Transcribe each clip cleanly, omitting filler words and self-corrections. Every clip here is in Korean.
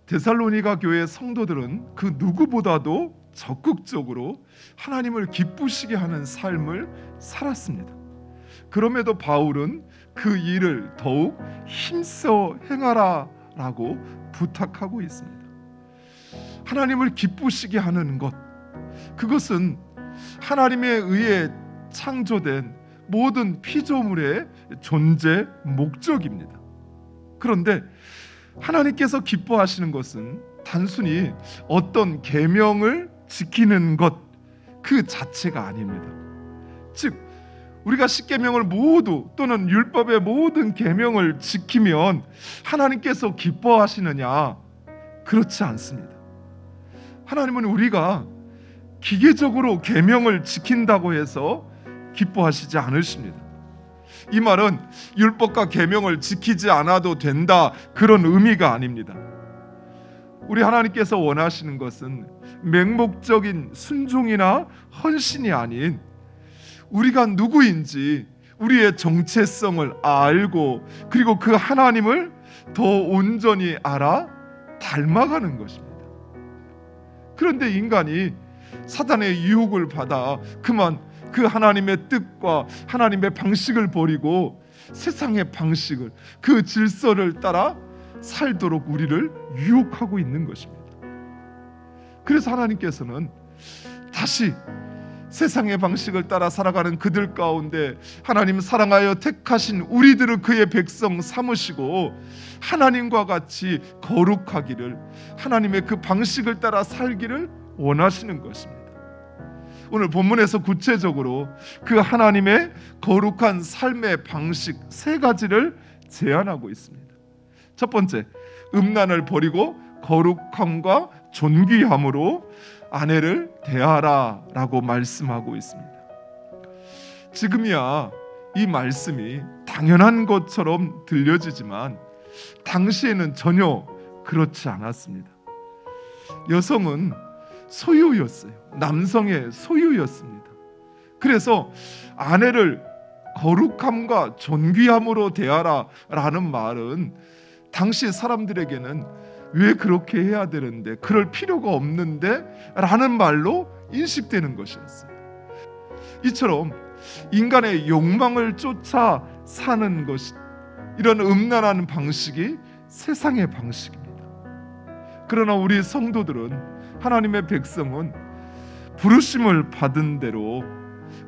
데살로니가 교회 성도들은 그 누구보다도 적극적으로 하나님을 기쁘시게 하는 삶을 살았습니다. 그럼에도 바울은 그 일을 더욱 힘써 행하라 라고 부탁하고 있습니다. 하나님을 기쁘시게 하는 것, 그것은 하나님에 의해 창조된 모든 피조물의 존재 목적입니다. 그런데 하나님께서 기뻐하시는 것은 단순히 어떤 계명을 지키는 것 그 자체가 아닙니다. 즉 우리가 십계명을 모두 또는 율법의 모든 계명을 지키면 하나님께서 기뻐하시느냐? 그렇지 않습니다. 하나님은 우리가 기계적으로 계명을 지킨다고 해서 기뻐하시지 않으십니다. 이 말은 율법과 계명을 지키지 않아도 된다, 그런 의미가 아닙니다. 우리 하나님께서 원하시는 것은 맹목적인 순종이나 헌신이 아닌 우리가 누구인지 우리의 정체성을 알고 그리고 그 하나님을 더 온전히 알아 닮아가는 것입니다. 그런데 인간이 사단의 유혹을 받아 그만 그 하나님의 뜻과 하나님의 방식을 버리고 세상의 방식을, 그 질서를 따라 살도록 우리를 유혹하고 있는 것입니다. 그래서 하나님께서는 다시 세상의 방식을 따라 살아가는 그들 가운데 하나님 사랑하여 택하신 우리들을 그의 백성 삼으시고 하나님과 같이 거룩하기를, 하나님의 그 방식을 따라 살기를 원하시는 것입니다. 오늘 본문에서 구체적으로 그 하나님의 거룩한 삶의 방식 세 가지를 제안하고 있습니다. 첫 번째, 음란을 버리고 거룩함과 존귀함으로 아내를 대하라 라고 말씀하고 있습니다. 지금이야 이 말씀이 당연한 것처럼 들려지지만 당시에는 전혀 그렇지 않았습니다. 여성은 소유였어요. 남성의 소유였습니다. 그래서 아내를 거룩함과 존귀함으로 대하라 라는 말은 당시 사람들에게는 왜 그렇게 해야 되는데, 그럴 필요가 없는데 라는 말로 인식되는 것이었어요. 이처럼 인간의 욕망을 쫓아 사는 것이, 이런 음란한 방식이 세상의 방식입니다. 그러나 우리 성도들은, 하나님의 백성은 부르심을 받은 대로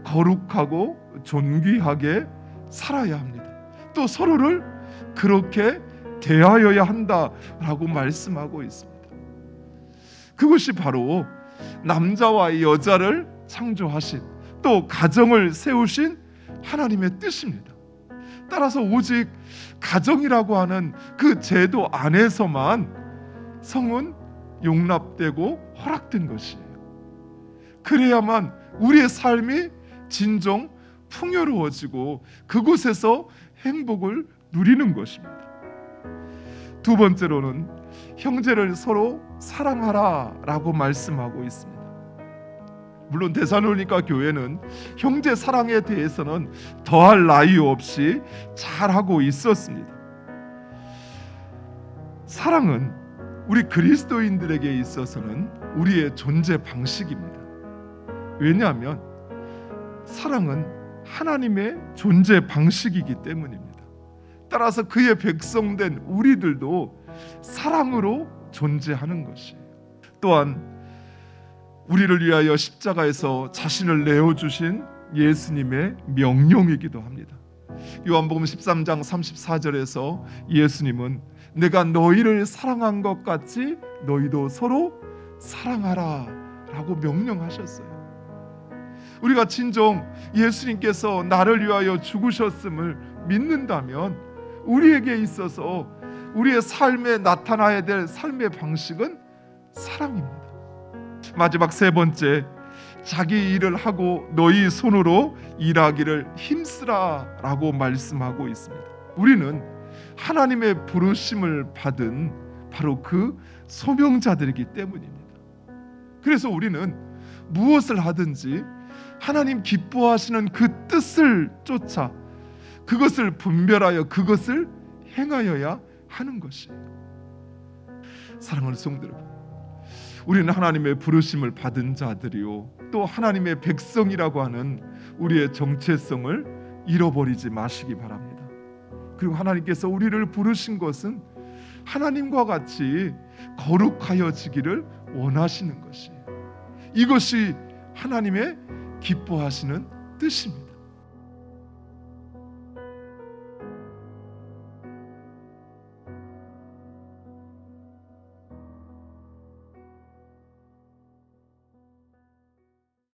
거룩하고 존귀하게 살아야 합니다. 또 서로를 그렇게 대하여야 한다라고 말씀하고 있습니다. 그것이 바로 남자와 여자를 창조하신, 또 가정을 세우신 하나님의 뜻입니다. 따라서 오직 가정이라고 하는 그 제도 안에서만 성은 용납되고 허락된 것이에요. 그래야만 우리의 삶이 진정 풍요로워지고 그곳에서 행복을 누리는 것입니다. 두 번째로는 형제를 서로 사랑하라 라고 말씀하고 있습니다. 물론 데살로니가 교회는 형제 사랑에 대해서는 더할 나위 없이 잘하고 있었습니다. 사랑은 우리 그리스도인들에게 있어서는 우리의 존재 방식입니다. 왜냐하면 사랑은 하나님의 존재 방식이기 때문입니다. 따라서 그의 백성된 우리들도 사랑으로 존재하는 것이에요. 또한 우리를 위하여 십자가에서 자신을 내어주신 예수님의 명령이기도 합니다. 요한복음 13장 34절에서 예수님은 내가 너희를 사랑한 것 같이 너희도 서로 사랑하라 라고 명령하셨어요. 우리가 진정 예수님께서 나를 위하여 죽으셨음을 믿는다면 우리에게 있어서 우리의 삶에 나타나야 될 삶의 방식은 사랑입니다. 마지막 세 번째, 자기 일을 하고 너희 손으로 일하기를 힘쓰라 라고 말씀하고 있습니다. 우리는 하나님의 부르심을 받은 바로 그 소명자들이기 때문입니다. 그래서 우리는 무엇을 하든지 하나님 기뻐하시는 그 뜻을 쫓아 그것을 분별하여 그것을 행하여야 하는 것이에요. 사랑하는 성도 여러분, 우리는 하나님의 부르심을 받은 자들이요 또 하나님의 백성이라고 하는 우리의 정체성을 잃어버리지 마시기 바랍니다. 그리고 하나님께서 우리를 부르신 것은 하나님과 같이 거룩하여지기를 원하시는 것이에요. 이것이 하나님의 기뻐하시는 뜻입니다.